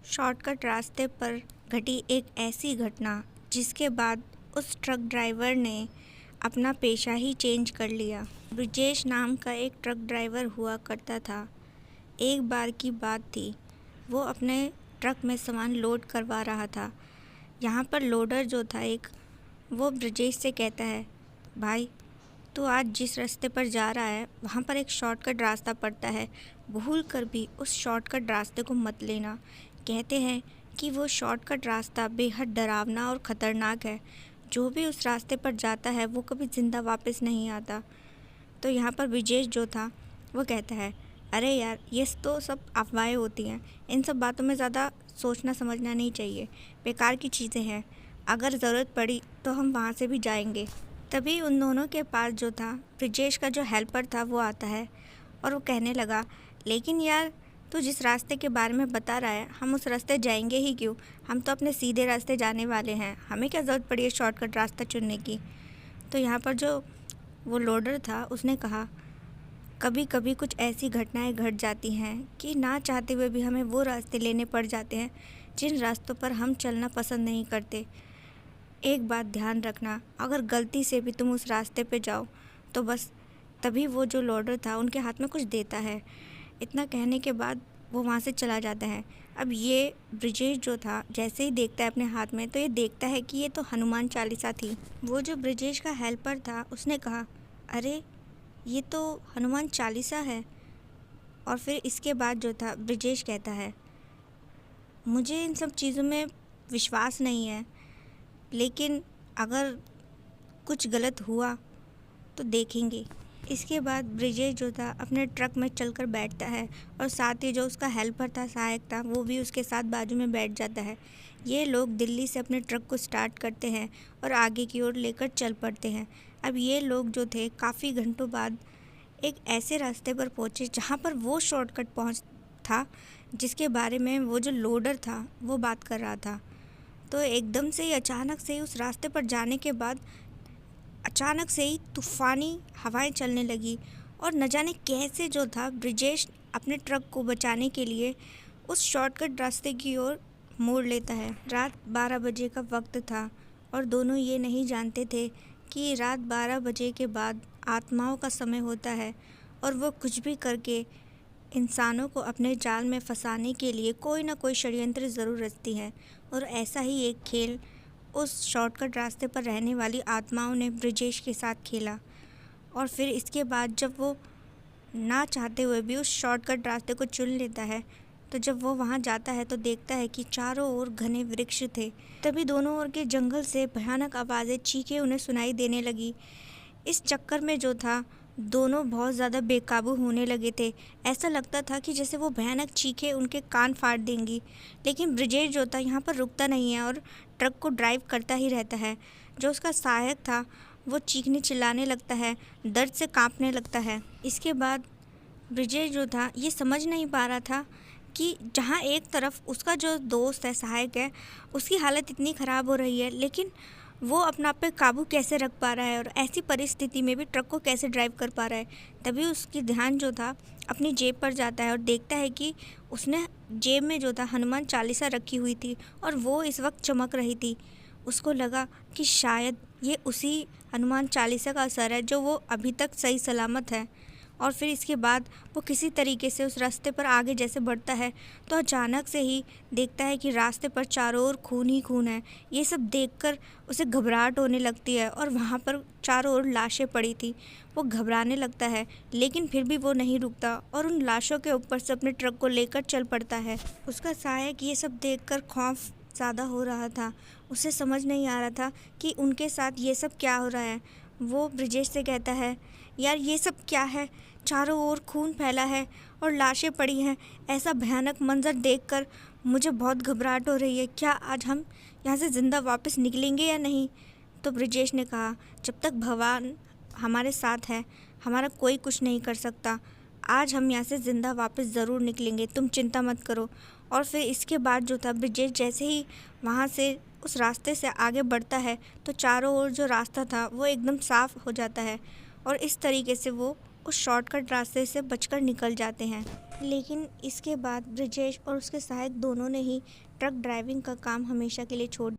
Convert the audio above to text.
Shortcut रास्ते पर घटी एक ऐसी घटना जिसके बाद उस ट्रक ड्राइवर ने अपना पेशा ही चेंज कर लिया। ब्रिजेश नाम का एक ट्रक ड्राइवर हुआ करता था। एक बार की बात थी, वो अपने ट्रक में सामान लोड करवा रहा था। यहाँ पर लोडर जो था वो ब्रिजेश से कहता है, भाई तू आज जिस रास्ते पर जा रहा है वहाँ पर एक शॉर्टकट रास्ता पड़ता है, भूल कर भी उस शॉर्टकट रास्ते को मत लेना। कहते हैं कि वो शॉर्टकट रास्ता बेहद डरावना और ख़तरनाक है। जो भी उस रास्ते पर जाता है वो कभी ज़िंदा वापस नहीं आता। तो यहाँ पर ब्रिजेश जो था वो कहता है, अरे यार ये तो सब अफवाहें होती हैं, इन सब बातों में ज़्यादा सोचना समझना नहीं चाहिए, बेकार की चीज़ें हैं। अगर ज़रूरत पड़ी तो हम वहाँ से भी जाएंगे। तभी उन दोनों के पास जो था ब्रिजेश का जो हेल्पर था वो आता है और वो कहने लगा, लेकिन यार तू जिस रास्ते के बारे में बता रहा है हम उस रास्ते जाएंगे ही क्यों? हम तो अपने सीधे रास्ते जाने वाले हैं, हमें क्या ज़रूरत पड़ी है शॉर्टकट रास्ता चुनने की। तो यहाँ पर जो वो लोडर था उसने कहा, कभी कभी कुछ ऐसी घटनाएं घट जाती हैं कि ना चाहते हुए भी हमें वो रास्ते लेने पड़ जाते हैं जिन रास्तों पर हम चलना पसंद नहीं करते। एक बात ध्यान रखना, अगर गलती से भी तुम उस रास्ते पे जाओ तो बस तभी वो जो लोडर था उनके हाथ में कुछ देता है। इतना कहने के बाद वो वहाँ से चला जाता है। अब ये ब्रिजेश जो था जैसे ही देखता है अपने हाथ में तो ये देखता है कि ये तो हनुमान चालीसा थी। वो जो ब्रिजेश का हेल्पर था उसने कहा, अरे ये तो हनुमान चालीसा है। और फिर इसके बाद जो था ब्रिजेश कहता है, मुझे इन सब चीज़ों में विश्वास नहीं है, लेकिन अगर कुछ गलत हुआ तो देखेंगे। इसके बाद ब्रिजेश जो था अपने ट्रक में चलकर बैठता है और साथ ही जो उसका हेल्पर था, सहायक था, वो भी उसके साथ बाजू में बैठ जाता है। ये लोग दिल्ली से अपने ट्रक को स्टार्ट करते हैं और आगे की ओर लेकर चल पड़ते हैं। अब ये लोग जो थे काफ़ी घंटों बाद एक ऐसे रास्ते पर पहुँचे जहाँ पर वो शॉर्टकट पहुँच था जिसके बारे में वो जो लोडर था वो बात कर रहा था। तो एकदम से ही अचानक से ही उस रास्ते पर जाने के बाद अचानक से ही तूफ़ानी हवाएं चलने लगी और न जाने कैसे जो था ब्रिजेश अपने ट्रक को बचाने के लिए उस शॉर्टकट रास्ते की ओर मोड़ लेता है। रात 12 बजे का वक्त था और दोनों ये नहीं जानते थे कि रात 12 बजे के बाद आत्माओं का समय होता है और वो कुछ भी करके इंसानों को अपने जाल में फंसाने के लिए कोई ना कोई षड्यंत्र ज़रूर रचती है। और ऐसा ही एक खेल उस शॉर्टकट रास्ते पर रहने वाली आत्माओं ने ब्रिजेश के साथ खेला। और फिर इसके बाद जब वो ना चाहते हुए भी उस शॉर्टकट रास्ते को चुन लेता है, तो जब वो वहाँ जाता है तो देखता है कि चारों ओर घने वृक्ष थे। तभी दोनों ओर के जंगल से भयानक आवाज़ें, चीखें उन्हें सुनाई देने लगी। इस चक्कर में जो था दोनों बहुत ज़्यादा बेकाबू होने लगे थे। ऐसा लगता था कि जैसे वो भयानक चीखें उनके कान फाड़ देंगी। लेकिन ब्रिजेश जो था यहाँ पर रुकता नहीं है और ट्रक को ड्राइव करता ही रहता है। जो उसका सहायक था वो चीखने चिल्लाने लगता है, दर्द से कांपने लगता है। इसके बाद ब्रिजेश जो था ये समझ नहीं पा रहा था कि जहाँ एक तरफ उसका जो दोस्त है, सहायक है, उसकी हालत इतनी ख़राब हो रही है, लेकिन वो अपना पे काबू कैसे रख पा रहा है और ऐसी परिस्थिति में भी ट्रक को कैसे ड्राइव कर पा रहा है। तभी उसकी ध्यान जो था अपनी जेब पर जाता है और देखता है कि उसने जेब में जो था हनुमान चालीसा रखी हुई थी और वो इस वक्त चमक रही थी। उसको लगा कि शायद ये उसी हनुमान चालीसा का असर है जो वो अभी तक सही सलामत है। और फिर इसके बाद वो किसी तरीके से उस रास्ते पर आगे जैसे बढ़ता है तो अचानक से ही देखता है कि रास्ते पर चारों ओर खून ही खून है। ये सब देखकर उसे घबराहट होने लगती है और वहाँ पर चारों ओर लाशें पड़ी थी। वो घबराने लगता है, लेकिन फिर भी वो नहीं रुकता और उन लाशों के ऊपर से अपने ट्रक को लेकर चल पड़ता है। उसका सहायक ये सब देखकर खौफ ज़्यादा हो रहा था। उसे समझ नहीं आ रहा था कि उनके साथ ये सब क्या हो रहा है। वो ब्रिजेश से कहता है, यार ये सब क्या है? चारों ओर खून फैला है और लाशें पड़ी हैं। ऐसा भयानक मंजर देखकर मुझे बहुत घबराहट हो रही है। क्या आज हम यहाँ से ज़िंदा वापस निकलेंगे या नहीं? तो ब्रिजेश ने कहा, जब तक भगवान हमारे साथ है हमारा कोई कुछ नहीं कर सकता। आज हम यहाँ से ज़िंदा वापस ज़रूर निकलेंगे, तुम चिंता मत करो। और फिर इसके बाद जो था ब्रिजेश जैसे ही वहाँ से उस रास्ते से आगे बढ़ता है तो चारों ओर जो रास्ता था वो एकदम साफ़ हो जाता है और इस तरीके से वो उस शॉर्टकट रास्ते से बचकर निकल जाते हैं। लेकिन इसके बाद ब्रिजेश और उसके सहायक दोनों ने ही ट्रक ड्राइविंग का काम हमेशा के लिए छोड़